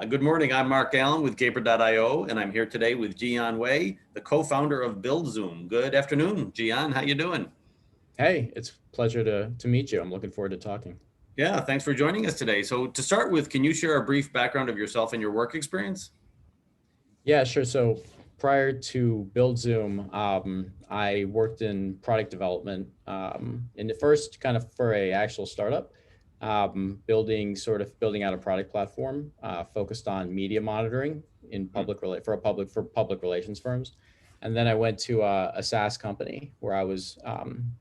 Good morning. I'm Mark Allen with Gaper.io, and I'm here today with Gian Wei, the co-founder of Buildzoom. Good afternoon, Gian. How you doing? Hey, it's a pleasure to meet you. I'm looking forward to talking. Yeah, thanks for joining us today. So to start with, can you share a brief background of yourself and your work experience? Yeah, sure. So prior to Buildzoom, I worked in product development in the first kind of for a actual startup, building out a product platform focused on media monitoring in Hmm. for public relations firms. And then I went to a SaaS company where I was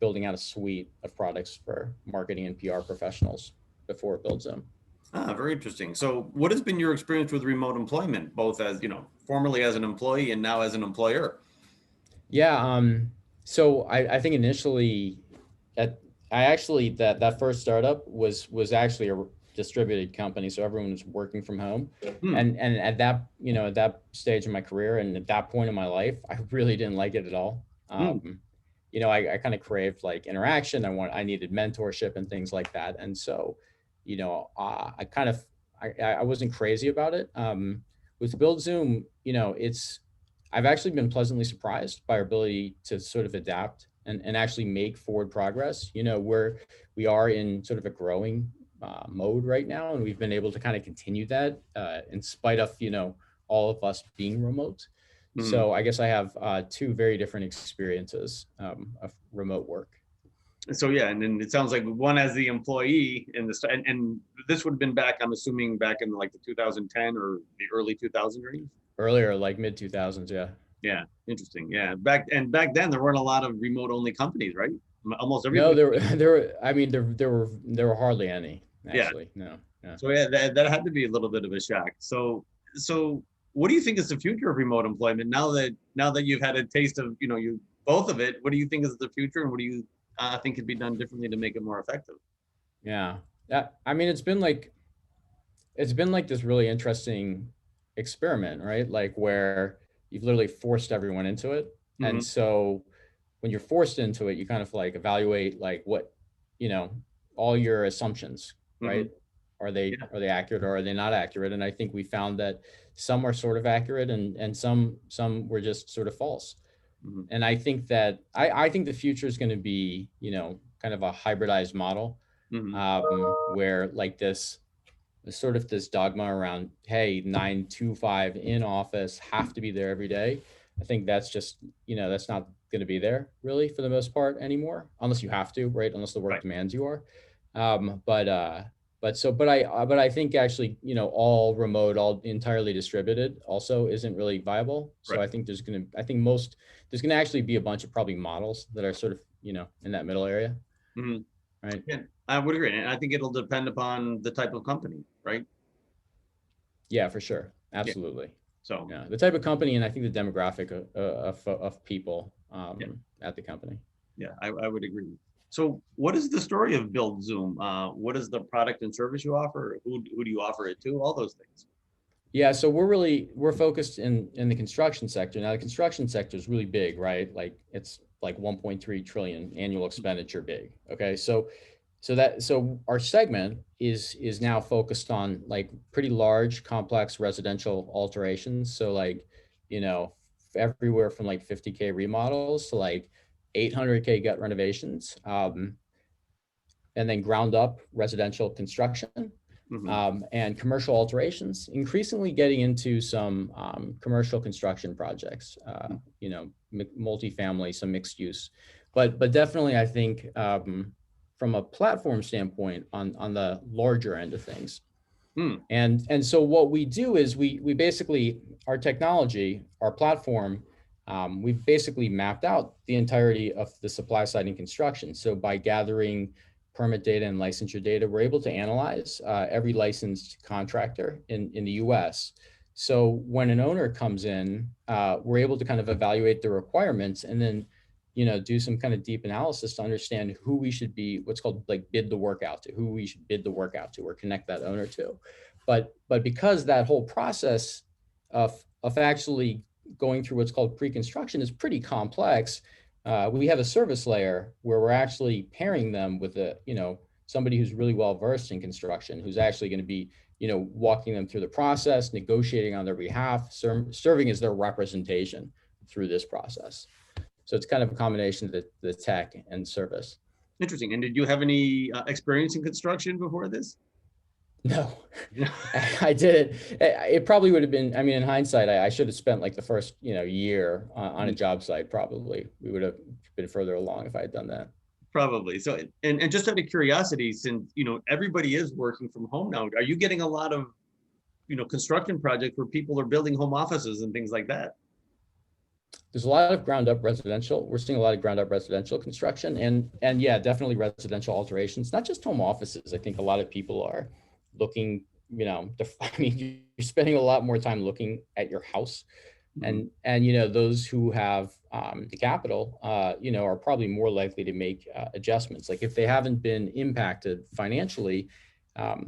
building out a suite of products for marketing and PR professionals before Buildzoom. Very interesting. So what has been your experience with remote employment, both as, formerly as an employee and now as an employer? Yeah, so I think initially at I actually that first startup was actually a distributed company, so everyone was working from home. Hmm. And at that stage in my career and at that point in my life, I really didn't like it at all. Hmm. I kind of craved like interaction. I needed mentorship and things like that. And so, I wasn't crazy about it. With Build Zoom, it's I've actually been pleasantly surprised by our ability to sort of adapt and actually make forward progress. We are in sort of a growing mode right now, and we've been able to kind of continue that in spite of all of us being remote. Hmm. So I guess I have two very different experiences of remote work. So yeah, and then it sounds like one as the employee in the and this would have been back, I'm assuming back in like the 2010 or the early 2000 range. Earlier, like mid 2000s, yeah. Yeah, interesting. Yeah, back then there weren't a lot of remote only companies, right? Almost No, everybody. there were hardly any Yeah. actually. No, yeah. So yeah, that had to be a little bit of a shock. So what do you think is the future of remote employment now that you've had a taste of you both of it? What do you think is the future, and what do you think could be done differently to make it more effective? Yeah. I mean, it's been like this really interesting experiment, right? Like where you've literally forced everyone into it. And Hmm. so when you're forced into it, you kind of like evaluate like what, you know, all your assumptions, Hmm. right? Are they Yeah. are they accurate or are they not accurate? And I think we found that some are sort of accurate and some were just sort of false. Hmm. And I think the future is going to be, kind of a hybridized model Hmm. where like this dogma around, hey, 9 to 5 in office, have to be there every day. I think that's just, that's not going to be there really for the most part anymore, unless you have to, right? Unless the work Right. demands you are. Um, but uh, but I think actually, all remote, all entirely distributed, also isn't really viable. So Right. there's gonna actually be a bunch of probably models that are sort of, in that middle area, Hmm. right? Yeah, I would agree, and I think it'll depend upon the type of company, right? Yeah, for sure, Yeah. absolutely. So Yeah, the type of company and I think the demographic of people yeah. at the company. Yeah, I would agree. So, what is the story of Build Zoom? What is the product and service you offer? Who do you offer it to? All those things. Yeah, so we're focused in the construction sector. Now the construction sector is really big, right? Like it's like 1.3 trillion annual expenditure big. Okay, so our segment is now focused on like pretty large, complex residential alterations. So like, you know, everywhere from like 50K remodels to like 800K gut renovations. And then ground up residential construction Hmm. and commercial alterations, increasingly getting into some commercial construction projects, multifamily, some mixed use. But definitely, I think from a platform standpoint on the larger end of things. Hmm. And so what we do is we basically, our technology, our platform, we've basically mapped out the entirety of the supply side in construction. So by gathering permit data and licensure data, we're able to analyze every licensed contractor in the US. So when an owner comes in, we're able to kind of evaluate the requirements and then, do some kind of deep analysis to understand who we should be, what's called like bid the work out to, who we should bid the work out to or connect that owner to. But because that whole process of actually going through what's called pre-construction is pretty complex, we have a service layer where we're actually pairing them with somebody who's really well versed in construction, who's actually going to be walking them through the process, negotiating on their behalf, serving as their representation through this process. So it's kind of a combination of the tech and service. Interesting. And did you have any experience in construction before this? No, I didn't. It probably would have been, I mean, in hindsight, I should have spent like the first, year on a job site, probably. We would have been further along if I had done that. Probably. So, and just out of curiosity, since, everybody is working from home now, are you getting a lot of, construction projects where people are building home offices and things like that? There's a lot of ground up residential. We're seeing a lot of ground up residential construction and yeah, definitely residential alterations, not just home offices. I think a lot of people are looking, I mean, you're spending a lot more time looking at your house, and those who have the capital, are probably more likely to make adjustments. Like if they haven't been impacted financially,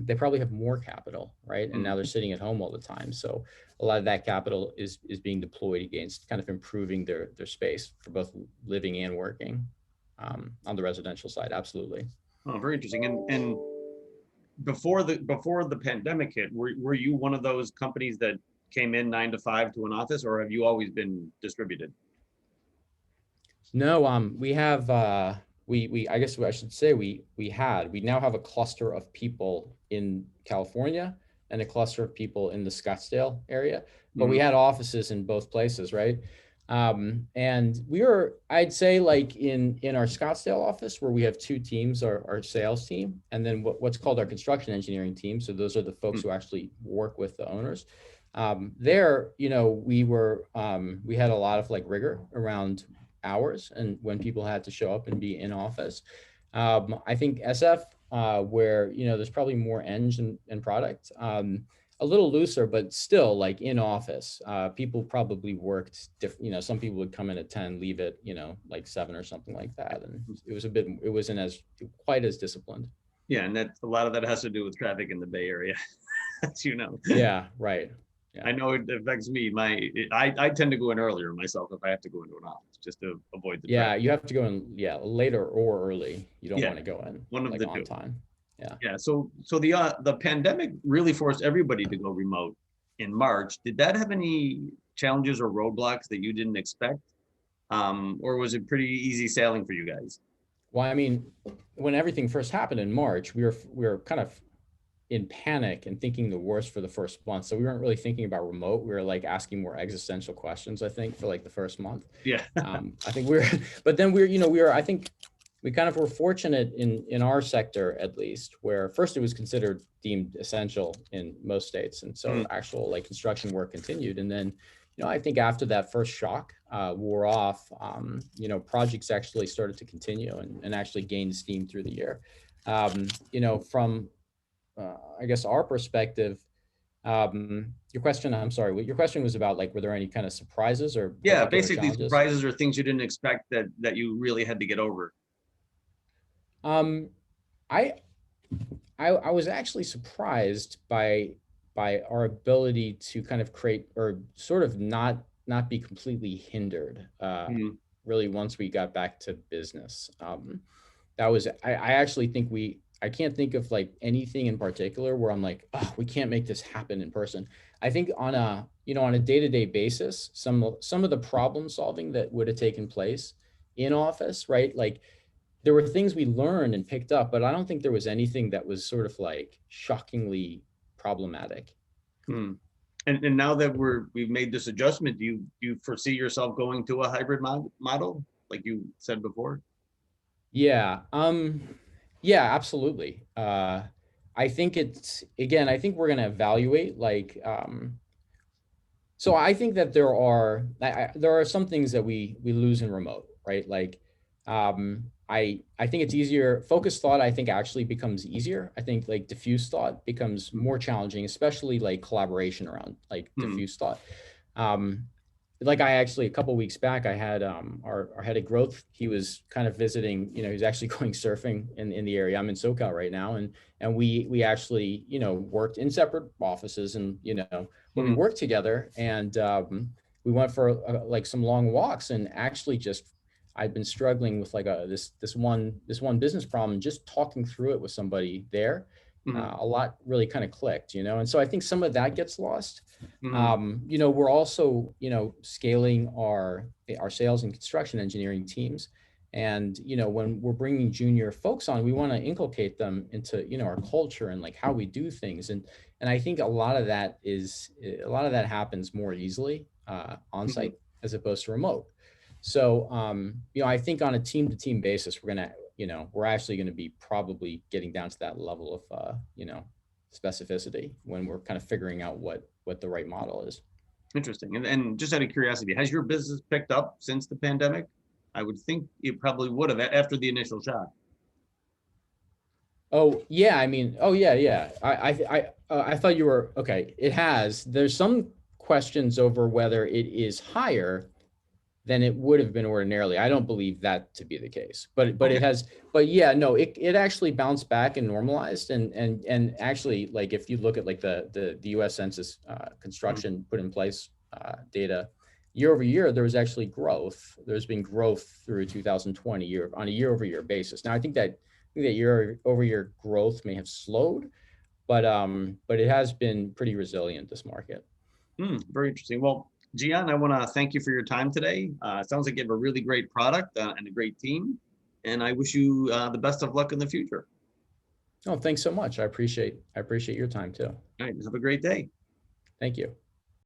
they probably have more capital, right? And now they're sitting at home all the time. So a lot of that capital is being deployed against kind of improving their space for both living and working on the residential side. Absolutely. Oh, very interesting. And before the pandemic hit, were you one of those companies that came in 9 to 5 to an office, or have you always been distributed? No, we have I guess I should say we now have a cluster of people in California and a cluster of people in the Scottsdale area, but we had offices in both places, right? And we were, I'd say, like in our Scottsdale office, where we have two teams, our sales team, and then what's called our construction engineering team. So those are the folks who actually work with the owners. There, we had a lot of like rigor around hours and when people had to show up and be in office. I think SF, where, there's probably more eng and product, a little looser, but still like in office, people probably worked some people would come in at 10, leave at, like 7 or something like that. And it wasn't quite as disciplined. Yeah. And a lot of that has to do with traffic in the Bay Area, as you know. Yeah, right. Yeah. I know it affects me. I tend to go in earlier myself if I have to go into an office just to avoid the traffic. You have to go in later or early. You don't want to go in one of like the on two. time. Yeah. Yeah. So the pandemic really forced everybody to go remote in March. Did that have any challenges or roadblocks that you didn't expect? Or was it pretty easy sailing for you guys? Well, I mean, when everything first happened in March, we were kind of in panic and thinking the worst for the first month. So we weren't really thinking about remote. We were like asking more existential questions, I think, for like the first month. Yeah. I think I think we kind of were fortunate in our sector, at least, where first it was considered deemed essential in most states. And so actual like construction work continued. And then, I think after that first shock wore off, projects actually started to continue and actually gained steam through the year. From I guess our perspective, your question, I'm sorry, what your question was about, like, were there any kind of surprises or basically surprises or things you didn't expect that you really had to get over? I was actually surprised by our ability to kind of create or sort of not be completely hindered really once we got back to business. That was, I actually think I can't think of like anything in particular where I'm like, oh, we can't make this happen in person. I think on a day-to-day basis, some of the problem solving that would have taken place in office, right? Like there were things we learned and picked up, but I don't think there was anything that was sort of like shockingly problematic. And now that we've made this adjustment, do you foresee yourself going to a hybrid model, like you said before? Yeah. Yeah, absolutely. I think I think we're going to evaluate like, so I think that there are some things that we lose in remote, right? Like, I think it's easier. Focused thought, I think actually becomes easier. I think like diffuse thought becomes more challenging, especially like collaboration around like diffuse thought. Like I actually, a couple of weeks back, I had our head of growth. He was kind of visiting, he's actually going surfing in the area. I'm in SoCal right now. And we actually, worked in separate offices and, but we worked together and we went for like some long walks and actually I'd been struggling with like this one business problem, and just talking through it with somebody there Mhm. A lot really kind of clicked, and so I think some of that gets lost. Mhm. We're also, scaling our sales and construction engineering teams. And, when we're bringing junior folks on, we want to inculcate them into, our culture and like how we do things. And I think a lot of that happens more easily on Mhm. site as opposed to remote. So, I think on a team to team basis, we're actually going to be probably getting down to that level of, specificity when we're kind of figuring out what the right model is. Interesting. And just out of curiosity, has your business picked up since the pandemic? I would think it probably would have after the initial shock. Oh yeah, I mean, oh yeah, yeah. I thought you were okay. It has. There's some questions over whether it is higher than it would have been ordinarily. I don't believe that to be the case, but Okay. it has. But yeah, no, it actually bounced back and normalized, and actually, like if you look at like the U.S. Census Mhm. construction put in place data. Year over year, there was actually growth. There's been growth through 2020 on a year over year basis. Now, I think that year over year growth may have slowed, but it has been pretty resilient, this market. Very interesting. Well, Gian, I want to thank you for your time today. It sounds like you have a really great product and a great team, and I wish you the best of luck in the future. Oh, thanks so much. I appreciate your time too. All right. Have a great day. Thank you.